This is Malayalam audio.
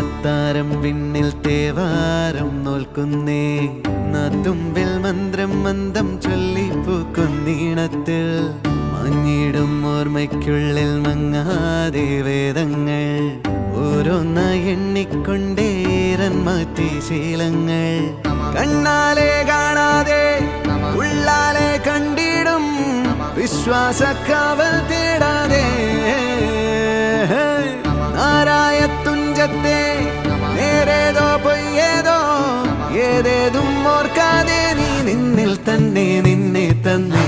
അത്താരം വിണ്ണിൽ തേവാരം നോൽക്കുന്നേ നാത്തുമ്പിൽ മന്ത്രം മന്ദം ചൊല്ലിപ്പൂക്കുന്നീണത്തിൽ മങ്ങിടും ഓർമ്മയ്ക്കുള്ളിൽ മങ്ങാതെ വേദങ്ങൾ ഓരോന്നായി എണ്ണിക്കൊണ്ടേരൻ മാറ്റി ശീലങ്ങൾ കണ്ണാലെ കാണാതെ ഉള്ളാലെ കണ്ടിടും വിശ്വാസക്കാവൽ തേടാതെ നാരായ തുഞ്ചത്തെ നേരേതോ പൊയ്യേതോ ഏതേതും ഓർക്കാതെ നീ നിന്നിൽ തന്നെ നിന്നെ തന്നെ